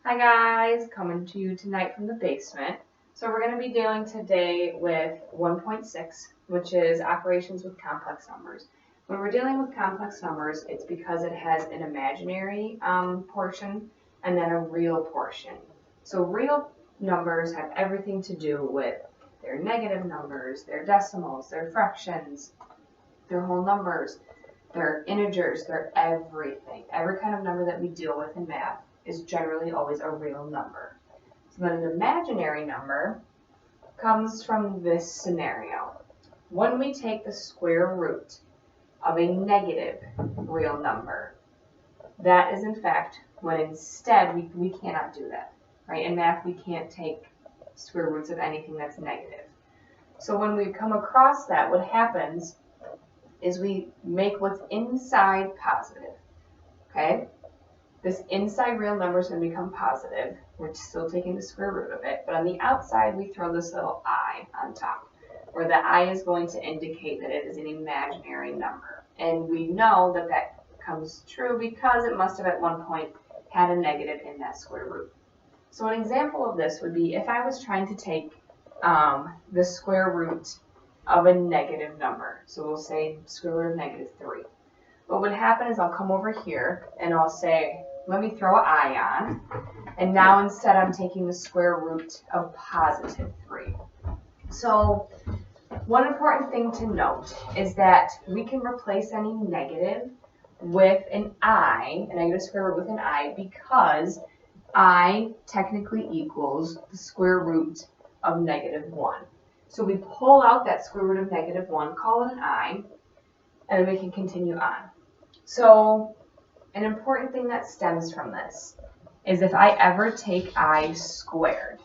Hi guys, coming to you tonight from the basement. So we're going to be dealing today with 1.6, which is operations with complex numbers. When we're dealing with complex numbers, it's because it has an imaginary portion and then a real portion. So real numbers have everything to do with their negative numbers, their decimals, their fractions, their whole numbers, their integers, their everything. Every kind of number that we deal with in math is generally always a real number. So then an imaginary number comes from this scenario. When we take the square root of a negative real number, that is in fact when instead we cannot do that, right? In math, we can't take square roots of anything that's negative. So when we come across that, what happens is we make what's inside positive, okay? This inside real number is going to become positive. We're still taking the square root of it, but on the outside we throw this little I on top, where the I is going to indicate that it is an imaginary number. And we know that that comes true because it must have at one point had a negative in that square root. So an example of this would be if I was trying to take the square root of a negative number. So we'll say square root of -3. What would happen is I'll come over here and I'll say, let me throw an I on, and now instead I'm taking the square root of +3. So one important thing to note is that we can replace any negative with an I, a negative square root with an I, because I technically equals the square root of -1. So we pull out that square root of -1, call it an I, and then we can continue on. So an important thing that stems from this is if I ever take I squared,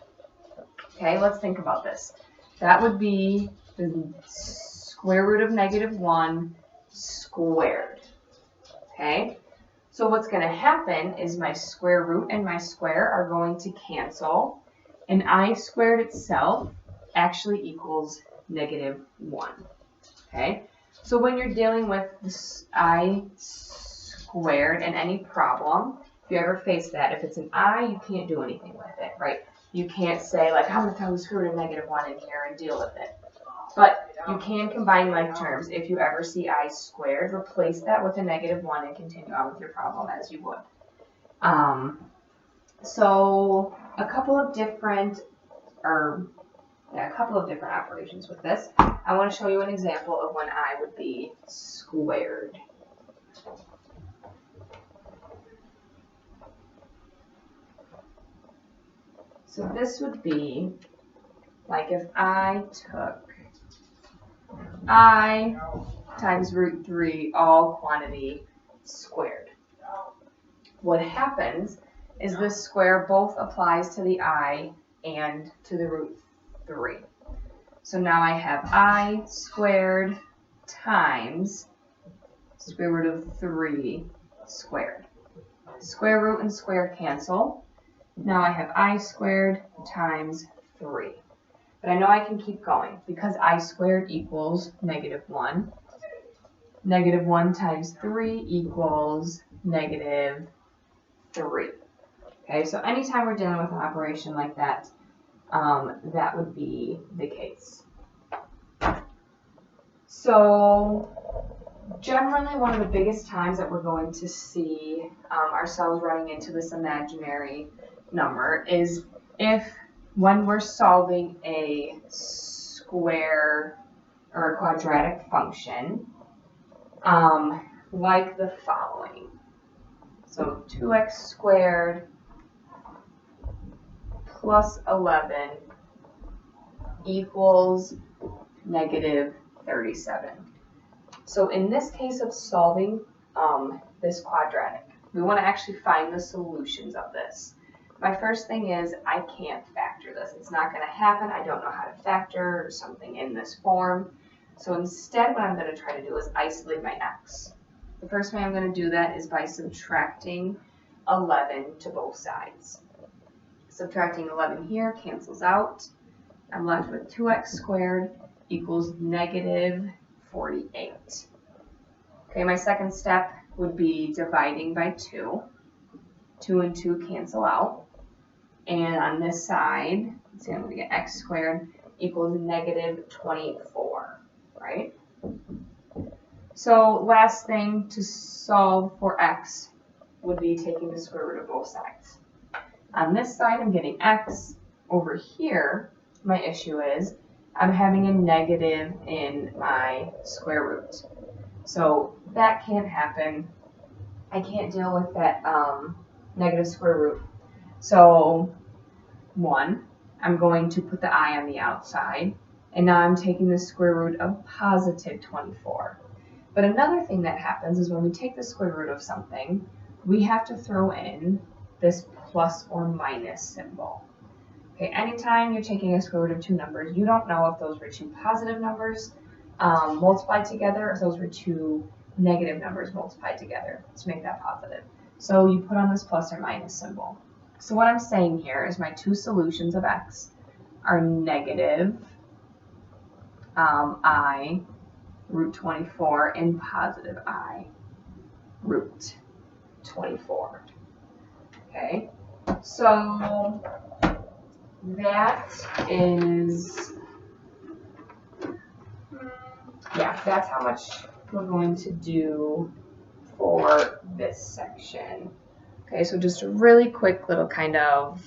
okay, let's think about this. That would be the square root of -1 squared, okay? So what's going to happen is my square root and my square are going to cancel, and I squared itself actually equals -1, okay? So when you're dealing with this I squared in any problem, if you ever face that, if it's an I, you can't do anything with it, right? You can't say, like, I'm going to throw the square root of -1 in here and deal with it. But you can combine like terms. If you ever see I squared, replace that with a -1 and continue on with your problem as you would. So a couple of different operations with this. I want to show you an example of when I would be squared. So this would be like if I took I times √3 all quantity squared. What happens is this square both applies to the I and to the √3. So now I have I squared times square root of 3 squared. Square root and square cancel. Now I have I squared times 3. But I know I can keep going because I squared equals -1. -1 times 3 equals -3. Okay, so anytime we're dealing with an operation like that, that would be the case. So generally one of the biggest times that we're going to see ourselves running into this imaginary number is when we're solving a square or a quadratic function, like the following. So 2x squared plus 11 equals -37. So in this case of solving this quadratic, we want to actually find the solutions of this. My first thing is I can't factor this. It's not going to happen. I don't know how to factor something in this form. So instead what I'm going to try to do is isolate my x. The first way I'm going to do that is by subtracting 11 to both sides. Subtracting 11 here cancels out. I'm left with 2x squared equals -48. Okay, my second step would be dividing by 2. 2 and 2 cancel out. And on this side, let's see, I'm going to get x squared equals negative 24, right? So last thing to solve for x would be taking the square root of both sides. On this side, I'm getting x. Over here, my issue is I'm having a negative in my square root. So that can't happen. I can't deal with that negative square root. So 1, I'm going to put the I on the outside, and now I'm taking the square root of positive 24. But another thing that happens is when we take the square root of something, we have to throw in this plus or minus symbol. Okay, anytime you're taking a square root of two numbers, you don't know if those were two positive numbers multiplied together, or if those were two negative numbers multiplied together to make that positive. So you put on this plus or minus symbol. So what I'm saying here is my two solutions of x are negative I root 24 and positive I root 24. Okay, so that is, yeah, that's how much we're going to do for this section. Okay, so just a really quick little kind of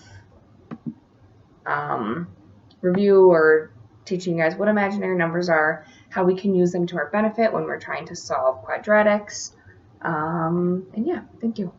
review or teaching you guys what imaginary numbers are, how we can use them to our benefit when we're trying to solve quadratics. And yeah, thank you.